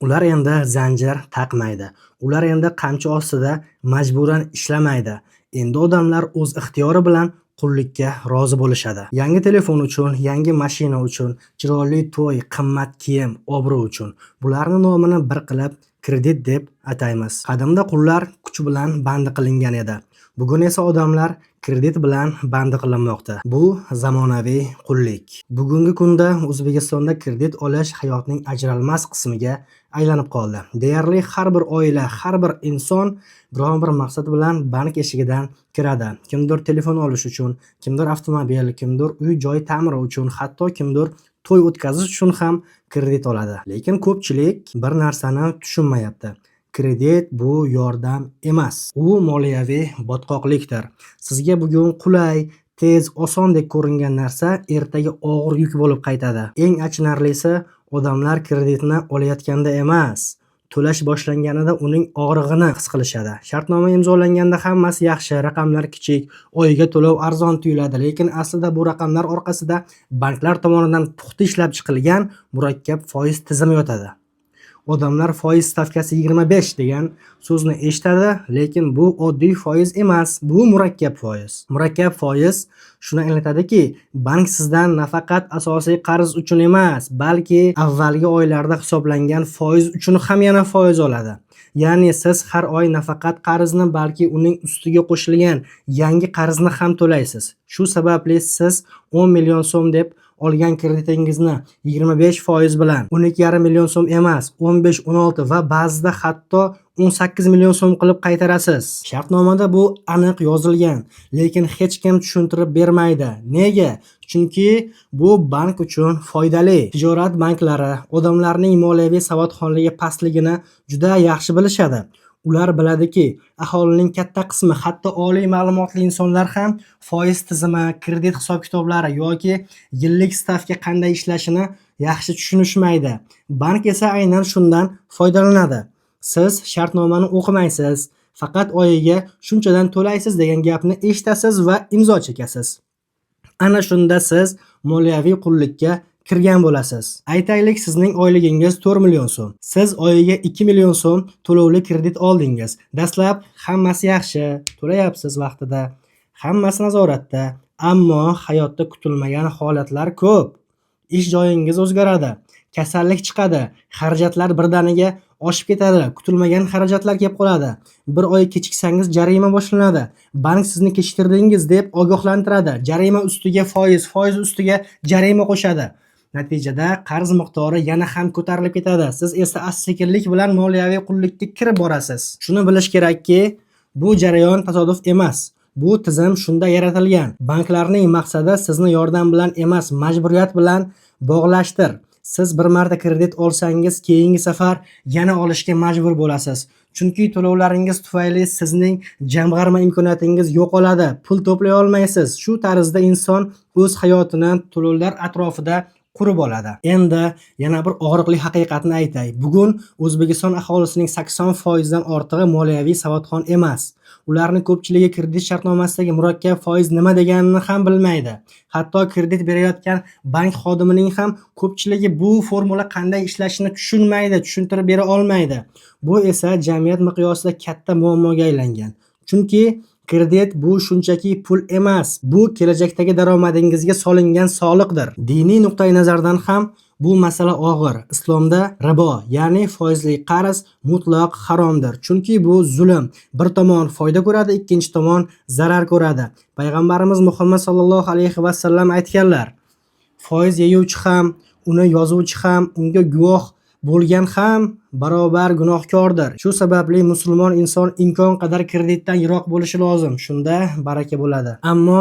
Ular endi zanjir taqmaydi. Ular endi qamchi ostida majburan ishlamaydi. Endi odamlar o'z ixtiyori bilan qullikka rozi bo'lishadi. Yangi telefon uchun, yangi mashina uchun, chiroyli to'y, qimmat kiyim, obro' uchun. Bularning nomini bir qilib kredit deb ataymiz. Qadimda qullar kuch bilan bandi qilingan edi. Bugun esa odamlar kredit bilan bandi qilinmoqda. Bu zamonaviy qullik. Bugungi kunda O'zbekistonda kredit olish hayotning ajralmas qismiga aylanib qoldi. Deyarli har bir oila, har bir inson biron bir maqsad bilan bank eshigidan kiradi. Kimdir telefon olish uchun, kimdir avtomobil, kimdir uy-joy ta'miri uchun, hatto kimdir to'y o'tkazish uchun ham kredit oladi. Lekin ko'pchilik bir narsani tushunmayapti. Kredit bu yordam emas. U moliyaviy botqoqlikdir. Sizga bugun qulay, tez, osondek ko'ringan narsa ertaga og'ir yuk bo'lib qaytadi. Eng achinarlisi, odamlar kreditni olayotganda emas, to'lash boshlanganida uning og'rig'ini his qilishadi. Shartnoma imzolanganda hammasi yaxshi, raqamlar kichik, oyiga to'lov arzon tuyuladi, lekin aslida bu raqamlar orqasida banklar tomonidan puxta ishlab chiqilgan murakkab foiz tizimi yotadi. Odamlar foiz stavkasi 25 degan so'zni eshitadi, lekin bu oddiy foiz emas, bu murakkab foiz. Murakkab foiz shuni anglatadiki, bank sizdan nafaqat asosiy qarz uchun emas, balki avvalgi oylarda hisoblangan foiz uchun ham yana foiz oladi. Ya'ni siz har oy nafaqat qarzni, balki uning ustiga qo'shilgan yangi qarzni ham to'laysiz. Shu sababli siz 10 million so'm deb olgan kreditingizni 25% bilan 12,5 million so'm emas, 15, 16 va ba'zida hatto 18 million so'm qilib qaytarasiz. Shartnomada bu aniq yozilgan, lekin hech kim tushuntirib bermaydi. Nega? Chunki bu bank uchun foydali. Tijorat banklari odamlarning moliyaviy savodxonligi pastligini juda yaxshi bilishadi. Ular biladiki, aholining katta qismi, hatto oliy ma'lumotli insonlar ham foiz tizimi, kredit hisob-kitoblari yoki yillik stavka qanday ishlashini yaxshi tushunishmaydi. Bank esa aynan shundan foydalanadi. Siz shartnomani o'qimaysiz, faqat oyiga shunchadan to'laysiz degan gapni eshitasiz va imzo chekasiz. Ana shunda siz moliyaviy qullikka kirgan bo'lasiz. Aytaylik, sizning oyligingiz 4 million so'm. Siz oyiga 2 million so'm to'lovli kredit oldingiz. Dastlab hammasi yaxshi, to'layapsiz vaqtida, hammasi nazoratda, ammo hayotda kutilmagan holatlar ko'p. Ish joyingiz o'zgaradi, kasallik chiqadi, xarajatlar birdaniga oshib ketadi, kutilmagan xarajatlar kelib qoladi. Bir oy kechiksangiz jarima boshlanadi. Bank sizni kechiktirdingiz deb ogohlantiradi. Jarima ustiga foiz, foiz ustiga jarima qo'shadi. Natijada qarz miqdori yana ham ko'tarilib ketadi. Siz esa asta-sekinlik bilan moliyaviy qullikka kirib borasiz. Shuni bilish kerakki, bu jarayon tasodif emas. Bu tizim shunda yaratilgan. Banklarning maqsadi sizni yordam bilan emas, majburiyat bilan bog'lashdir. Siz bir marta kredit olsangiz, keyingi safar yana olishga majbur bo'lasiz. Chunki to'lovlaringiz tufayli sizning jamg'arma imkoniyatingiz yo'qoladi, pul to'play olmaysiz. Shu tarzda inson o'z hayotini to'lovlar atrofida qurib oladi. Endi yana bir og'riqli haqiqatni aytay. Bugun O'zbekiston aholisining 80% dan ortig'i moliyaviy savodxon emas. Ularning ko'pchiligi kredit shartnomasidagi murakkab foiz nima deganini ham bilmaydi. Hatto kredit berayotgan bank xodimining ham ko'pchiligi bu formula qanday ishlashini tushunmaydi, tushuntirib bera olmaydi. Bu esa jamiyat miqyosida katta muammoga aylangan. Chunki kredit bu shunchaki pul emas, bu kelajakdagi daromadingizga solingan soliqdir. Diniy nuqtai nazardan ham bu masala og'ir. Islomda ribo, ya'ni foizli qarz mutlaq haromdir. Chunki bu zulm. Bir tomon foyda ko'radi, ikkinchi tomon zarar ko'radi. Payg'ambarimiz Muhammad sallallohu alayhi va sallam aytganlar: foiz yeyuvchi ham, uni yozuvchi ham, unga guvoh bo'lgan ham barobar gunohkordir. Shu sababli musulmon inson imkon qadar kreditdan yiroq bo'lishi lozim. Shunda baraka bo'ladi. Ammo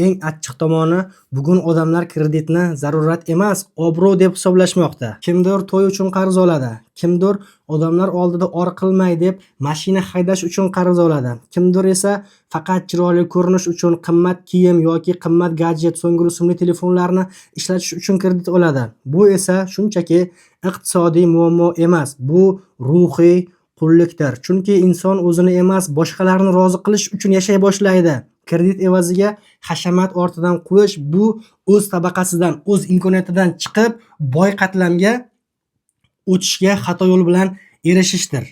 eng achchiq tomoni, bugun odamlar kreditni zarurat emas, obro' deb hisoblashmoqda. Kimdir to'y uchun qarz oladi, kimdir odamlar oldida or qilmay deb mashina haydash uchun qarz oladi. Kimdir esa faqat chiroyli ko'rinish uchun qimmat kiyim yoki qimmat gadjet, so'nggi rusumli telefonlarni ishlatish uchun kredit oladi. Bu esa shunchaki iqtisodiy muammo emas, bu ruhiy qullikdir. Chunki inson o'zini emas, boshqalarni rozi qilish uchun yashay boshlaydi. Kredit evaziga hashamat ortidan quvish, bu o'z tabaqasidan, o'z imkoniyatidan chiqib boy qatlamga o'tishga xato yo'l bilan erishishdir.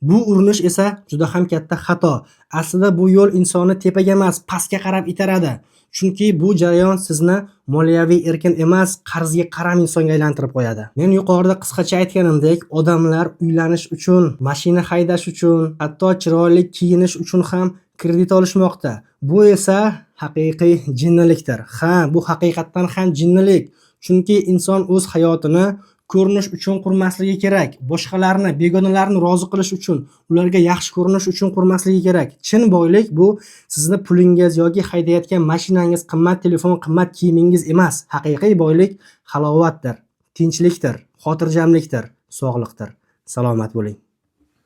Bu urinish esa juda ham katta xato. Aslida bu yo'l insonni tepaga emas, pastga qarab itaradi. Chunki bu jarayon sizni moliyaviy erkin emas, qarzga qaram insonga aylantirib qo'yadi. Men yuqorida qisqacha aytganimdek, odamlar uylanish uchun, mashina haydash uchun, hatto chiroyli kiyinish uchun ham kredit olishmoqda. Bu esa haqiqiy jinnilikdir. Ha, bu haqiqatdan ham jinnilik. Chunki inson o'z hayotini ko'rinish uchun qurmasligi kerak. Boshqalarni, begonalarni rozi qilish uchun, ularga yaxshi ko'rinish uchun qurmasligi kerak. Chin boylik bu sizni pulingiz yoki haydayotgan mashinangiz, qimmat telefon, qimmat kiyimingiz emas. Haqiqiy boylik halovatdir, tinchlikdir, xotirjamlikdir, sog'liqdir. Salomat bo'ling.